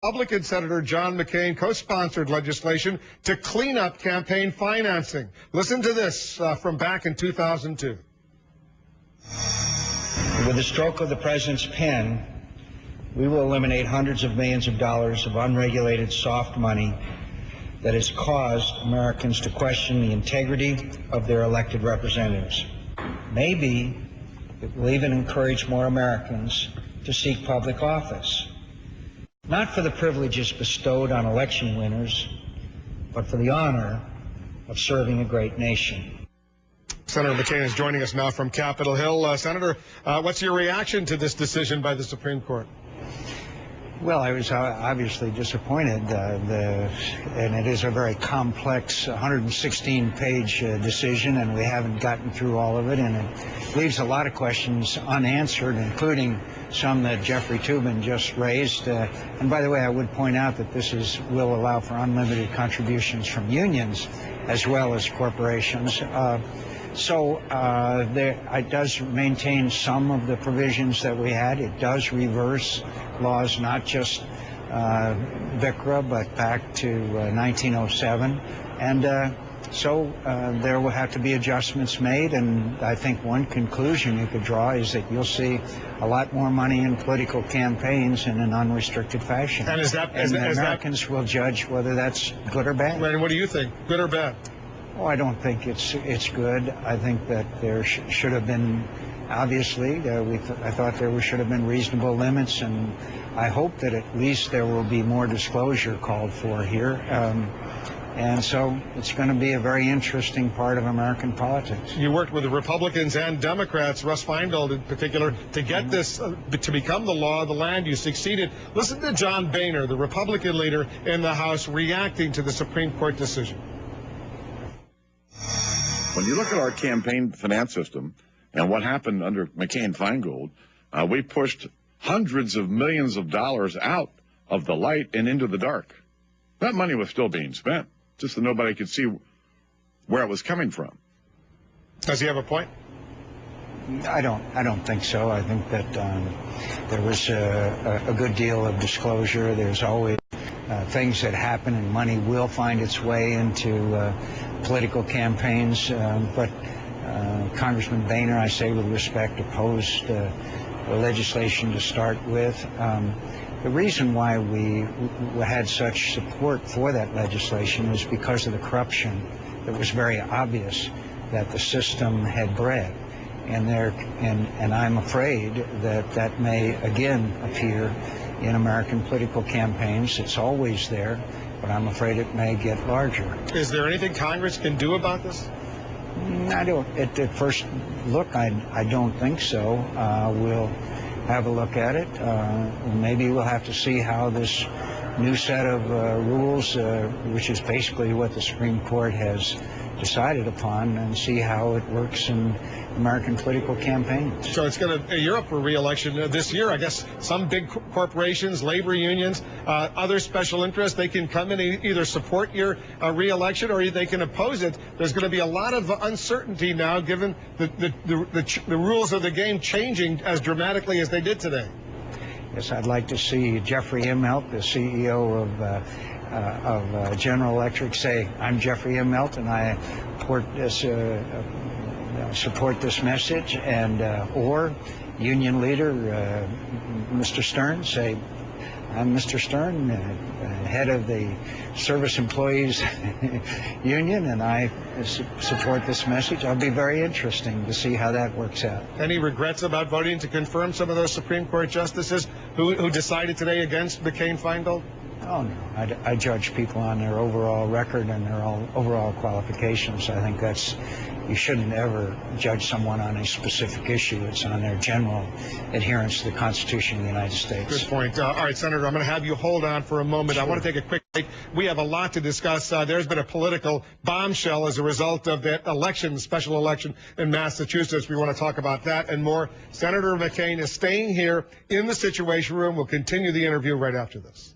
Republican Senator John McCain co-sponsored legislation to clean up campaign financing. Listen to this from back in 2002. With the stroke of the president's pen, we will eliminate hundreds of millions of dollars of unregulated soft money that has caused Americans to question the integrity of their elected representatives. Maybe it will even encourage more Americans to seek public office. Not for the privileges bestowed on election winners, but for the honor of serving a great nation. Senator McCain is joining us now from Capitol Hill. Senator, what's your reaction to this decision by the Supreme Court? Well, I was obviously disappointed, and it is a very complex 116-page decision, and we haven't gotten through all of it, and it leaves a lot of questions unanswered, including some that Jeffrey Toobin just raised. And by the way, I would point out that this will allow for unlimited contributions from unions as well as corporations. It does maintain some of the provisions that we had. It does reverse laws, not just VICRA, but back to 1907. And there will have to be adjustments made. And I think one conclusion you could draw is that you'll see a lot more money in political campaigns in an unrestricted fashion. And Americans will judge whether that's good or bad. And what do you think? Good or bad? Oh, I don't think it's good. I think that there should have been, obviously, I thought there should have been reasonable limits, and I hope that at least there will be more disclosure called for here. And so it's going to be a very interesting part of American politics. You worked with the Republicans and Democrats, Russ Feingold in particular, to get this to become the law of the land. You succeeded. Listen to John Boehner, the Republican leader in the House, reacting to the Supreme Court decision. When you look at our campaign finance system and what happened under Mccain-Feingold, we pushed hundreds of millions of dollars out of the light and into the dark. That money was still being spent, just that nobody could see where it was coming from. Does he have a point? I don't think so. I think that there was a good deal of disclosure. There's always things that happen, and money will find its way into political campaigns. But Congressman Boehner, I say with respect, opposed the legislation to start with. The reason why we had such support for that legislation is because of the corruption that was very obvious that the system had bred. And I'm afraid that may again appear in American political campaigns. It's always there, but I'm afraid it may get larger. Is there anything Congress can do about this? I don't. At first look, I don't think so. We'll have a look at it. Maybe we'll have to see how this new set of rules, which is basically what the Supreme Court has decided upon, and see how it works in American political campaigns. So it's going to, you're up for re-election this year. I guess some big corporations, labor unions, other special interests, they can come in and either support your re-election or they can oppose it. There's going to be a lot of uncertainty now, given the rules of the game changing as dramatically as they did today. Yes, I'd like to see Jeffrey Immelt, the CEO of General Electric, say, "I'm Jeffrey Immelt, and I support this message," and or union leader Mr. Stern say, "I'm Mr. Stern, head of the Service Employees Union, and I support this message." It'll be very interesting to see how that works out. Any regrets about voting to confirm some of those Supreme Court justices who decided today against McCain-Feingold? Oh, no. I judge people on their overall record and their overall qualifications. I think you shouldn't ever judge someone on a specific issue. It's on their general adherence to the Constitution of the United States. Good point. All right, Senator, I'm going to have you hold on for a moment. Sure. I want to take a quick break. We have a lot to discuss. There's been a political bombshell as a result of that election, special election in Massachusetts. We want to talk about that and more. Senator McCain is staying here in the Situation Room. We'll continue the interview right after this.